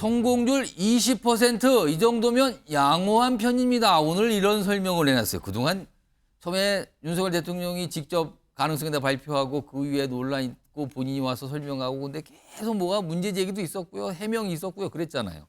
성공률 20%이 정도면 양호한 편입니다. 오늘 이런 설명을 해놨어요. 그동안 처음에 윤석열 대통령이 직접 가능성에 대해 발표하고 그 위에 논란 있고 본인이 와서 설명하고 근데 계속 뭐가 문제 제기도 있었고요. 해명이 있었고요. 그랬잖아요.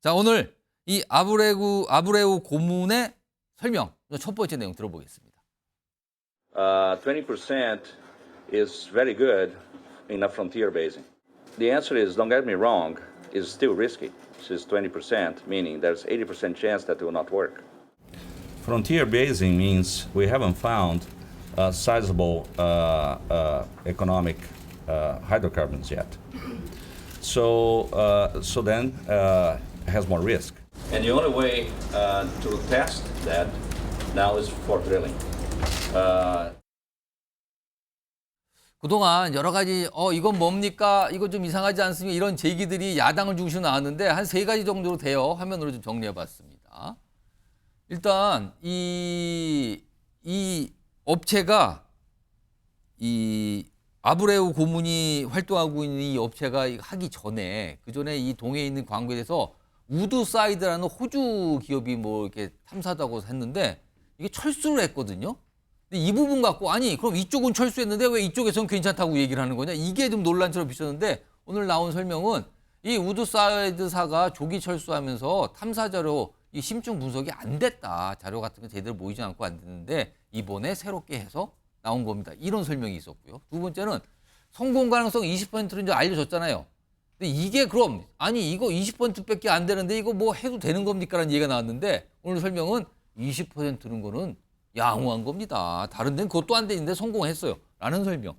자, 오늘 이 아브레우 고문의 설명 첫 번째 내용 들어보겠습니다. 20% is very good in a frontier basin. The answer is, don't get me wrong, is still risky. It's 20%, meaning there's 80% chance that it will not work. Frontier basin means we haven't found sizable economic hydrocarbons yet. So then it has more risk. And the only way to test that now is for drilling. 그동안 여러 가지 이건 뭡니까? 이거 좀 이상하지 않습니까? 이런 제기들이 야당을 중심으로 나왔는데 한 세 가지 정도로 돼요. 화면으로 좀 정리해 봤습니다. 일단 이 업체가 이 아브레우 고문이 활동하고 있는 이 업체가 하기 전에 그 전에 이 동해에 있는 광고에 대해서 우드사이드라는 호주 기업이 뭐 이렇게 탐사다고 했는데 이게 철수를 했거든요. 근데 이 부분 갖고 아니 그럼 이쪽은 철수했는데 왜 이쪽에서는 괜찮다고 얘기를 하는 거냐 이게 좀 논란처럼 비쳤는데 오늘 나온 설명은 이 우드사이드사가 조기 철수하면서 탐사 자료 이 심층 분석이 안 됐다 자료 같은 거 제대로 모이지 않고 안 됐는데 이번에 새롭게 해서 나온 겁니다. 이런 설명이 있었고요. 두 번째는 성공 가능성 20%는 이제 알려졌잖아요. 근데 이게 그럼 아니 이거 20%밖에 안 되는데 이거 뭐 해도 되는 겁니까라는 얘기가 나왔는데 오늘 설명은 20%는 거는 양호한 겁니다. 다른 데는 그것도 안 되는데 성공했어요. 라는 설명.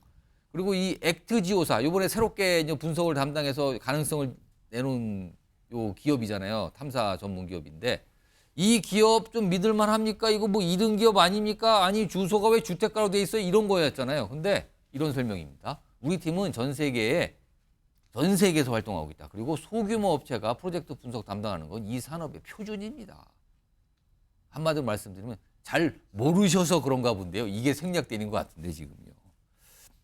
그리고 이 액트지오사, 이번에 새롭게 이제 분석을 담당해서 가능성을 내놓은 요 기업이잖아요. 탐사 전문 기업인데 이 기업 좀 믿을만 합니까? 이거 뭐 2등 기업 아닙니까? 아니 주소가 왜 주택가로 돼 있어요? 이런 거였잖아요. 근데 이런 설명입니다. 우리 팀은 전 세계에서 활동하고 있다. 그리고 소규모 업체가 프로젝트 분석 담당하는 건 이 산업의 표준입니다. 한마디로 말씀드리면 잘 모르셔서 그런가 본데요. 이게 생략되는 것 같은데 지금요.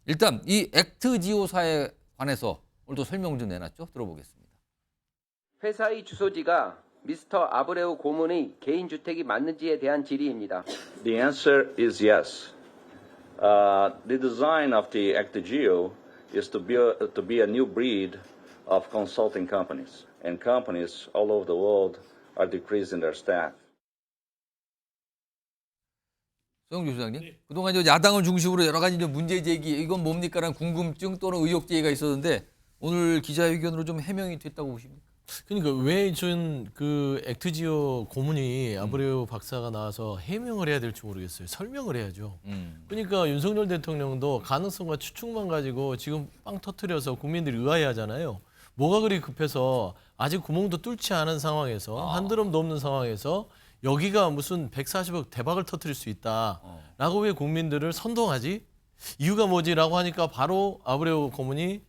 일단 이 액트지오사에 관해서 오늘도 설명 좀 내놨죠. 들어보겠습니다. 회사의 주소지가 미스터 아브레우 고문의 개인 주택이 맞는지에 대한 질의입니다. The answer is yes. The design of the ActiGeo is to be a new breed of consulting companies, and companies all over the world are decreasing their staff. 소영주 소장님, 그동안 이제 야당을 중심으로 여러 가지 문제 제기, 이건 뭡니까라는 궁금증 또는 의혹 제기가 있었는데 오늘 기자회견으로 좀 해명이 됐다고 보십니까? 그러니까 왜 전 그 액트지오 고문이 아브레우 박사가 나와서 해명을 해야 될지 모르겠어요. 설명을 해야죠. 그러니까 윤석열 대통령도 가능성과 추측만 가지고 지금 빵 터트려서 국민들이 의아해하잖아요. 뭐가 그리 급해서 아직 구멍도 뚫지 않은 상황에서 한 드럼도 없는 상황에서 여기가 무슨 140억 대박을 터뜨릴 수 있다라고 왜 국민들을 선동하지? 이유가 뭐지라고 하니까 바로 아브레우 고문이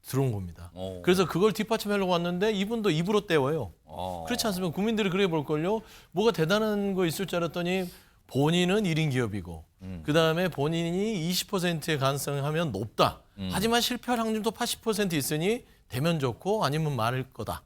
들어온 겁니다. 그래서 그걸 뒷받침하려고 왔는데 이분도 입으로 때워요. 그렇지 않습니까? 국민들이 그래 볼걸요. 뭐가 대단한 거 있을 줄 알았더니 본인은 1인 기업이고 그다음에 본인이 20%의 가능성을 하면 높다. 하지만 실패할 확률도 80% 있으니 되면 좋고 아니면 말할 거다.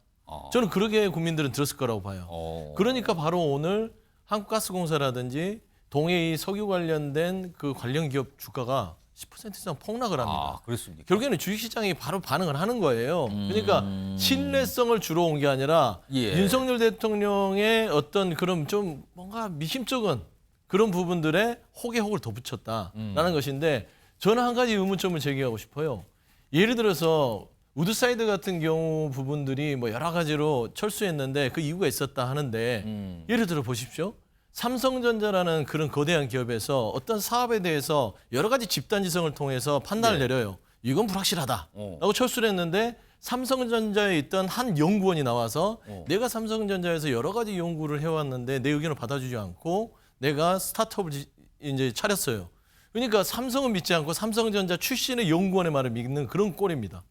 저는 그렇게 국민들은 들었을 거라고 봐요. 그러니까 바로 오늘 한국가스공사라든지 동해의 석유 관련된 그 관련 기업 주가가 10% 이상 폭락을 합니다. 그렇습니까? 결국에는 주식시장이 바로 반응을 하는 거예요. 그러니까 신뢰성을 주러 온 게 아니라 윤석열 대통령의 어떤 그런 좀 뭔가 미심쩍은 그런 부분들에 혹에 혹을 덧붙였다라는 것인데 저는 한 가지 의문점을 제기하고 싶어요. 예를 들어서 우드사이드 같은 경우 부분들이 뭐 여러 가지로 철수했는데 그 이유가 있었다 하는데 예를 들어 보십시오. 삼성전자라는 그런 거대한 기업에서 어떤 사업에 대해서 여러 가지 집단지성을 통해서 판단을 내려요. 이건 불확실하다라고 철수를 했는데 삼성전자에 있던 한 연구원이 나와서 내가 삼성전자에서 여러 가지 연구를 해왔는데 내 의견을 받아주지 않고 내가 스타트업을 이제 차렸어요. 그러니까 삼성은 믿지 않고 삼성전자 출신의 연구원의 말을 믿는 그런 꼴입니다.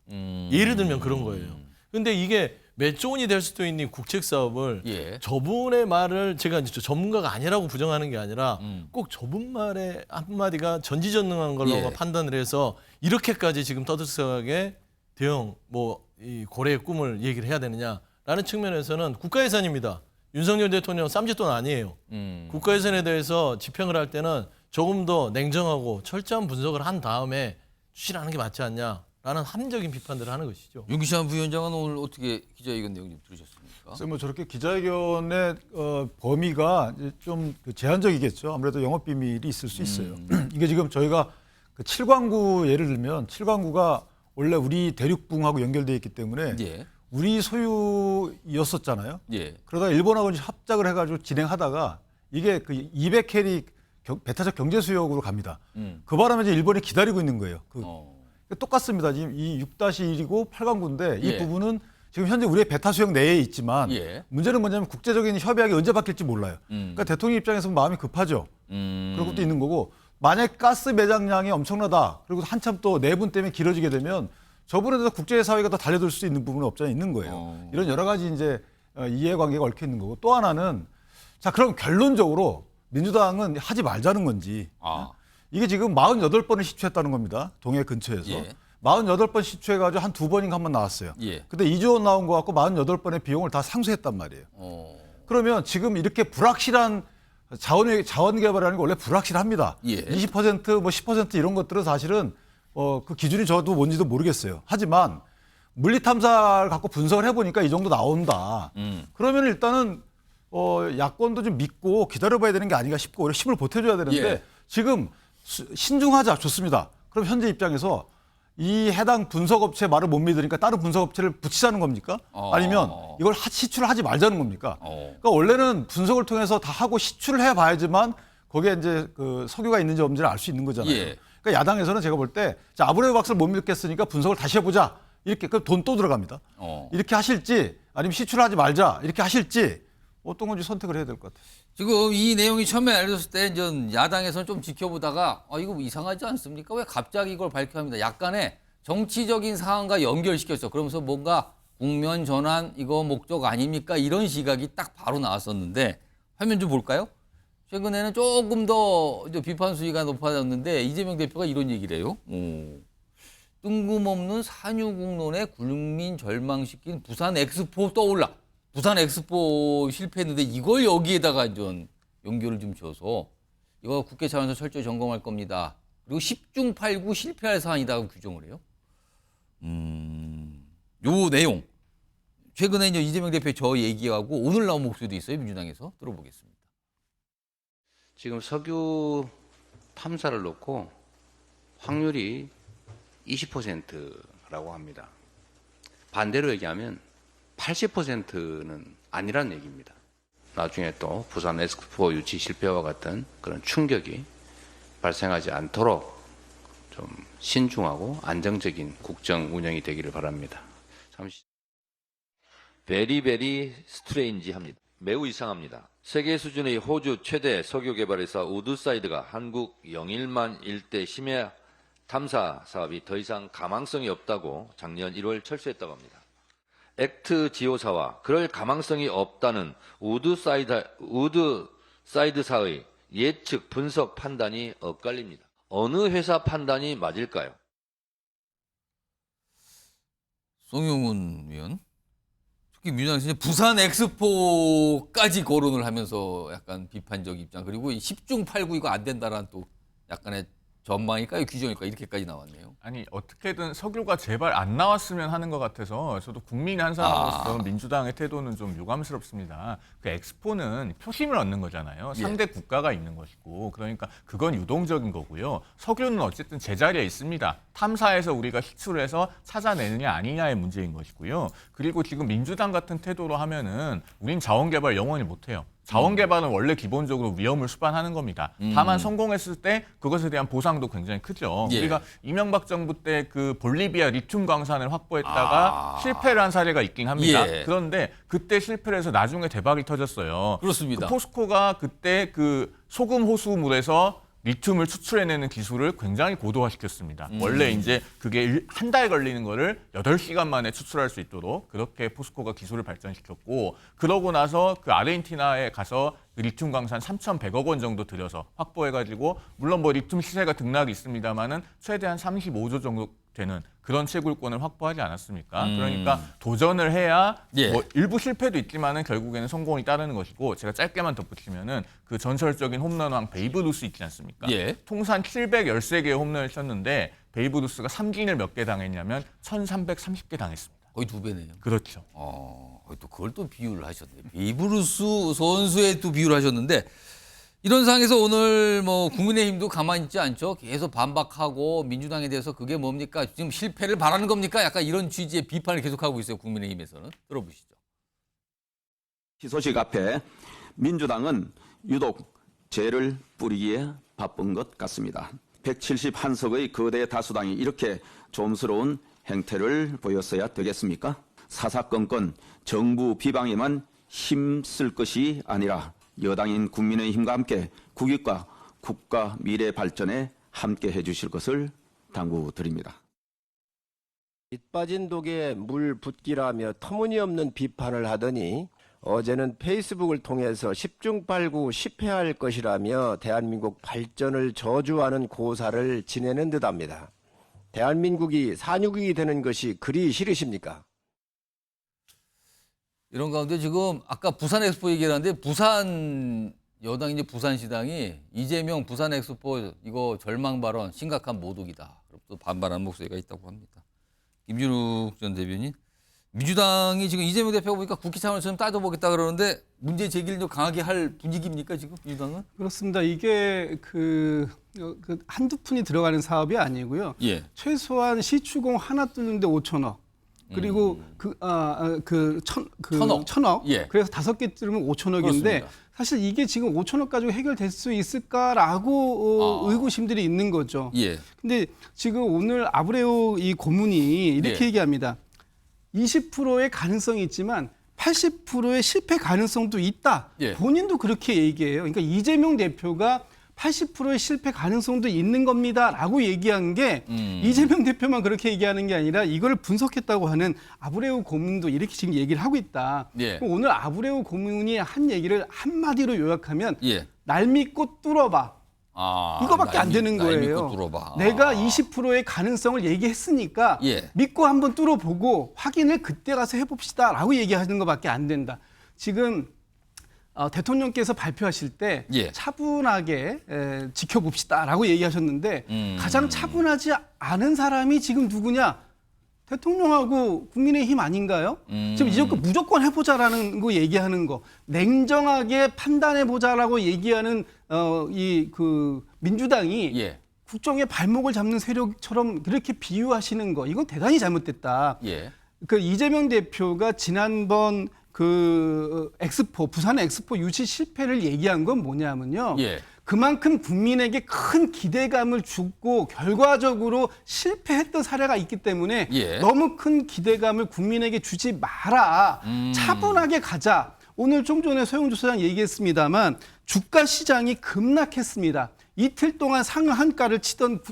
예를 들면 그런 거예요. 근데 이게 몇 조 원이 될 수도 있는 국책 사업을 저분의 말을 제가 이제 전문가가 아니라고 부정하는 게 아니라 꼭 저분 말의 한마디가 전지전능한 걸로 판단을 해서 이렇게까지 지금 떠들썩하게 대형 이 고래의 꿈을 얘기를 해야 되느냐라는 라는 측면에서는 국가예산입니다. 윤석열 대통령 쌈짓돈 아니에요. 국가예산에 대해서 집행을 할 때는 조금 더 냉정하고 철저한 분석을 한 다음에 추진하는 게 맞지 않냐라는 합리적인 비판들을 하는 것이죠. 윤기찬 부위원장은 오늘 어떻게 기자회견 내용 좀 들으셨습니까? 글쎄 뭐 저렇게 기자회견의 범위가 이제 좀 제한적이겠죠. 아무래도 영업 비밀이 있을 수 있어요. 이게 지금 저희가 그 7광구 예를 들면 7광구가 원래 우리 대륙붕하고 연결되어 있기 때문에 예. 우리 소유였었잖아요. 예. 그러다가 일본하고 이제 합작을 해가지고 진행하다가 이게 그 200캐리 배타적 경제 수역으로 갑니다. 그 바람에 이제 일본이 기다리고 있는 거예요. 똑같습니다. 지금 이 6-1이고 8광구인데 이 예. 부분은 지금 현재 우리의 배타 수역 내에 있지만 예. 문제는 뭐냐면 국제적인 협약이 언제 바뀔지 몰라요. 그러니까 대통령 입장에서 마음이 급하죠. 그런 것도 있는 거고 만약 가스 매장량이 엄청나다. 그리고 한참 또 내분 때문에 길어지게 되면 저분에 대해서 국제사회가 더 달려들 수 있는 부분은 없지 않아 있는 거예요. 이런 여러 가지 이제 이해관계가 얽혀 있는 거고 또 하나는 자 그럼 결론적으로 민주당은 하지 말자는 건지 이게 지금 48번을 시추했다는 겁니다. 동해 근처에서. 예. 48번 시추해가지고 한 2번인가 한 번 나왔어요. 예. 근데 2조 원 나온 거 갖고 48번의 비용을 다 상수했단 말이에요. 그러면 지금 이렇게 불확실한 자원 개발이라는 게 원래 불확실합니다. 예. 20% 뭐 10% 이런 것들은 사실은 그 기준이 저도 뭔지도 모르겠어요. 하지만 물리 탐사를 갖고 분석을 해보니까 이 정도 나온다. 그러면 일단은 야권도 좀 믿고 기다려봐야 되는 게 아닌가 싶고 오히려 힘을 보태줘야 되는데 예. 지금 신중하자 좋습니다. 그럼 현재 입장에서 이 해당 분석업체 말을 못 믿으니까 다른 분석업체를 붙이자는 겁니까? 아니면 이걸 시추를 하지 말자는 겁니까? 그러니까 원래는 분석을 통해서 다 하고 시추를 해봐야지만 거기에 이제 그 석유가 있는지 없는지를 알 수 있는 거잖아요. 예. 그러니까 야당에서는 제가 볼 때 아브라함 박사를 못 믿겠으니까 분석을 다시 해보자. 이렇게 그럼 돈 또 들어갑니다. 이렇게 하실지 아니면 시추를 하지 말자 이렇게 하실지 어떤 건지 선택을 해야 될 것 같아요. 지금 이 내용이 처음에 알려졌을 때 이제 야당에서는 좀 지켜보다가 이거 뭐 이상하지 않습니까? 왜 갑자기 이걸 발표합니다. 약간의 정치적인 상황과 연결시켰어. 그러면서 뭔가 국면 전환 이거 목적 아닙니까? 이런 시각이 딱 바로 나왔었는데 화면 좀 볼까요? 최근에는 조금 더 이제 비판 수위가 높아졌는데 이재명 대표가 이런 얘기를 해요. 뜬금없는 산유국론에 국민 절망시킨 부산 엑스포 떠올라. 부산 엑스포 실패했는데 이걸 여기에다가 좀 연결을 좀 지어서 이거 국회 차원에서 철저히 점검할 겁니다. 그리고 10중 8구 실패할 사안이다고 규정을 해요. 요 내용. 최근에 이제 이재명 대표 저 얘기하고 오늘 나온 목소리도 있어요. 민주당에서 들어보겠습니다. 지금 석유 탐사를 놓고 확률이 20%라고 합니다. 반대로 얘기하면 80%는 아니란 얘기입니다. 나중에 또 부산 엑스포 유치 실패와 같은 그런 충격이 발생하지 않도록 좀 신중하고 안정적인 국정 운영이 되기를 바랍니다. 잠시. 베리베리 스트레인지합니다. 매우 이상합니다. 세계 수준의 호주 최대 석유 개발회사 우드사이드가 한국 영일만 일대 심해 탐사 사업이 더 이상 가망성이 없다고 작년 1월 철수했다고 합니다. 액트 지오사와 그럴 가망성이 없다는 우드사이드사의 예측 분석 판단이 엇갈립니다. 어느 회사 판단이 맞을까요? 송영훈 의원. 특히 민주당에서 부산 엑스포까지 거론을 하면서 약간 비판적 입장 그리고 10중 8구 이거 안 된다라는 또 약간의 전망일까요? 규정일까요? 이렇게까지 나왔네요. 아니 어떻게든 석유가 제발 안 나왔으면 하는 것 같아서 저도 국민 한 사람으로서 민주당의 태도는 좀 유감스럽습니다. 그 엑스포는 표심을 얻는 거잖아요. 상대 국가가 있는 것이고 그러니까 그건 유동적인 거고요. 석유는 어쨌든 제자리에 있습니다. 탐사해서 우리가 시추를 해서 찾아내느냐 아니냐의 문제인 것이고요. 그리고 지금 민주당 같은 태도로 하면은 우린 자원개발 영원히 못해요. 자원개발은 원래 기본적으로 위험을 수반하는 겁니다. 다만 성공했을 때 그것에 대한 보상도 굉장히 크죠. 예. 우리가 이명박 정부 때 그 볼리비아 리튬 광산을 확보했다가 실패를 한 사례가 있긴 합니다. 예. 그런데 그때 실패를 해서 나중에 대박이 터졌어요. 그렇습니다. 그 포스코가 그때 그 소금 호수물에서 리튬을 추출해내는 기술을 굉장히 고도화시켰습니다. 원래 이제 그게 한 달 걸리는 거를 8시간 만에 추출할 수 있도록 그렇게 포스코가 기술을 발전시켰고 그러고 나서 그 아르헨티나에 가서 그 리튬 광산 3,100억 원 정도 들여서 확보해가지고 물론 뭐 리튬 시세가 등락이 있습니다만은 최대한 35조 정도 되는 그런 채굴권을 확보하지 않았습니까? 그러니까 도전을 해야 예. 뭐 일부 실패도 있지만은 결국에는 성공이 따르는 것이고 제가 짧게만 덧붙이면은 그 전설적인 홈런왕 베이브 루스 있지 않습니까? 예. 통산 713개의 홈런을 쳤는데 베이브 루스가 삼진을 몇 개 당했냐면 1330개 당했습니다. 거의 2배네요. 그렇죠. 또 그걸 또 비유를 하셨네. 베이브루스 선수의 또 비유를 하셨는데 이런 상황에서 오늘 뭐 국민의힘도 가만히 있지 않죠. 계속 반박하고 민주당에 대해서 그게 뭡니까? 지금 실패를 바라는 겁니까? 약간 이런 취지의 비판을 계속하고 있어요. 국민의힘에서는. 들어보시죠. 희소식 앞에 민주당은 유독 죄를 뿌리기에 바쁜 것 같습니다. 171석의 거대 다수당이 이렇게 좀스러운 행태를 보였어야 되겠습니까? 사사건건 정부 비방에만 힘쓸 것이 아니라 여당인 국민의힘과 함께 국익과 국가 미래 발전에 함께 해주실 것을 당부드립니다. 밑 빠진 독에 물 붓기라며 터무니없는 비판을 하더니 어제는 페이스북을 통해서 10중 8구 10회할 것이라며 대한민국 발전을 저주하는 고사를 지내는 듯합니다. 대한민국이 산유국이 되는 것이 그리 싫으십니까? 이런 가운데 지금 아까 부산 엑스포 얘기를 하는데 부산 여당 이제 부산시당이 이재명 부산 엑스포 이거 절망 발언 심각한 모독이다. 또 반발하는 목소리가 있다고 합니다. 김준욱 전 대변인. 민주당이 지금 이재명 대표가 보니까 국회 차원에서 좀 따져보겠다 그러는데 문제 제기를 좀 강하게 할 분위기입니까 지금 민주당은? 그렇습니다. 이게 그 한두 푼이 들어가는 사업이 아니고요. 예. 최소한 시추공 하나 뚫는데 5천억. 그리고 천억. 예. 그래서 5개 뚫으면 5천억인데 그렇습니다. 사실 이게 지금 5천억 가지고 해결될 수 있을까라고 의구심들이 있는 거죠. 예. 근데 지금 오늘 아브레우 이 고문이 이렇게 예. 얘기합니다. 20%의 가능성이 있지만 80%의 실패 가능성도 있다. 예. 본인도 그렇게 얘기해요. 그러니까 이재명 대표가 80%의 실패 가능성도 있는 겁니다라고 얘기한 게 이재명 대표만 그렇게 얘기하는 게 아니라 이걸 분석했다고 하는 아브레우 고문도 이렇게 지금 얘기를 하고 있다. 예. 오늘 아브레우 고문이 한 얘기를 한마디로 요약하면 예. 날 믿고 뚫어봐. 이거밖에 안 되는 거예요. 믿고 뚫어봐. 내가 20%의 가능성을 얘기했으니까 예. 믿고 한번 뚫어보고 확인을 그때 가서 해봅시다라고 얘기하는 것밖에 안 된다. 지금 대통령께서 발표하실 때 예. 차분하게 지켜봅시다라고 얘기하셨는데 가장 차분하지 않은 사람이 지금 누구냐? 대통령하고 국민의힘 아닌가요? 지금 이제껏 무조건 해보자라는 거 얘기하는 거, 냉정하게 판단해보자라고 얘기하는 그 민주당이 예. 국정의 발목을 잡는 세력처럼 그렇게 비유하시는 거, 이건 대단히 잘못됐다. 예. 그 이재명 대표가 지난번 그 엑스포, 부산 엑스포 유치 실패를 얘기한 건 뭐냐면요. 예. 그만큼 국민에게 큰 기대감을 주고 결과적으로 실패했던 사례가 있기 때문에 예. 너무 큰 기대감을 국민에게 주지 마라. 차분하게 가자. 오늘 좀 전에 소영주 소장 얘기했습니다만 주가 시장이 급락했습니다. 이틀 동안 상한가를 치던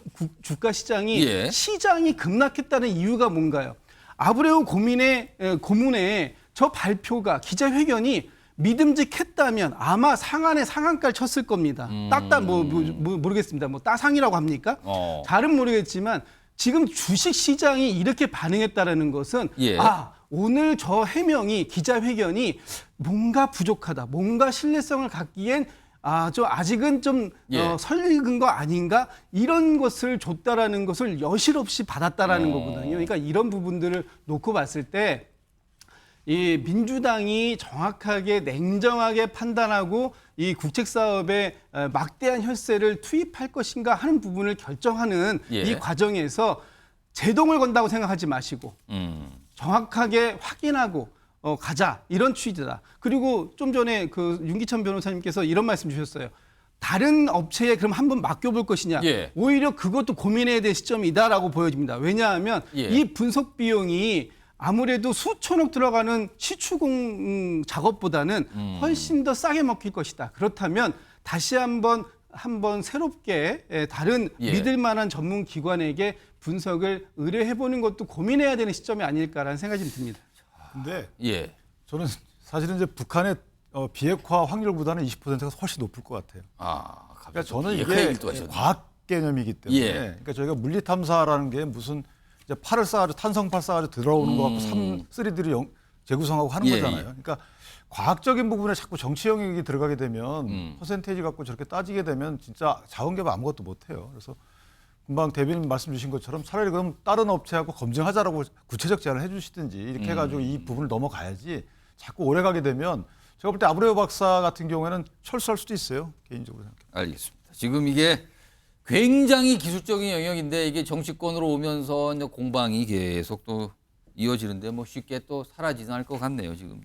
주가 시장이 예. 시장이 급락했다는 이유가 뭔가요? 아브레우 고문의 저 발표가 기자회견이 믿음직했다면 아마 상한에 상한가를 쳤을 겁니다. 모르겠습니다. 뭐 따상이라고 합니까? 잘은 모르겠지만 지금 주식 시장이 이렇게 반응했다라는 것은 예. 오늘 저 해명이 기자회견이 뭔가 부족하다. 뭔가 신뢰성을 갖기엔 아직은 좀 예. 설익은 거 아닌가? 이런 것을 줬다라는 것을 여실없이 받았다라는 거거든요. 그러니까 이런 부분들을 놓고 봤을 때 이 민주당이 정확하게 냉정하게 판단하고 이 국책 사업에 막대한 혈세를 투입할 것인가 하는 부분을 결정하는 예. 이 과정에서 제동을 건다고 생각하지 마시고 정확하게 확인하고 가자 이런 취지다. 그리고 좀 전에 그 윤기찬 변호사님께서 이런 말씀 주셨어요. 다른 업체에 그럼 한번 맡겨볼 것이냐. 예. 오히려 그것도 고민해야 될 시점이다라고 보여집니다. 왜냐하면 예. 이 분석 비용이 아무래도 수천억 들어가는 시추공 작업보다는 훨씬 더 싸게 먹힐 것이다. 그렇다면 다시 한번 새롭게 다른 예. 믿을 만한 전문 기관에게 분석을 의뢰해보는 것도 고민해야 되는 시점이 아닐까라는 생각이 좀 듭니다. 근데 예. 저는 사실은 이제 북한의 비핵화 확률보다는 20%가 훨씬 높을 것 같아요. 그러니까 저는 이게 과학 개념이기 때문에 예. 그러니까 저희가 물리 탐사라는 게 무슨 이제 팔을 쌓아가지고 탄성팔 쌓아가지고 들어오는 거 갖고 3D를 재구성하고 하는 예, 거잖아요. 예. 그러니까 과학적인 부분에 자꾸 정치 영역이 들어가게 되면 퍼센테이지 갖고 저렇게 따지게 되면 진짜 자원개발 아무것도 못해요. 그래서 금방 대변인 말씀 주신 것처럼 차라리 그럼 다른 업체하고 검증하자라고 구체적 제안을 해주시든지 이렇게 해가지고 이 부분을 넘어가야지 자꾸 오래 가게 되면 제가 볼 때 아브레오 박사 같은 경우에는 철수할 수도 있어요. 개인적으로 생각해요. 알겠습니다. 지금 이게 굉장히 기술적인 영역인데 이게 정치권으로 오면서 이제 공방이 계속 또 이어지는데 뭐 쉽게 또 사라지진 않을 것 같네요, 지금.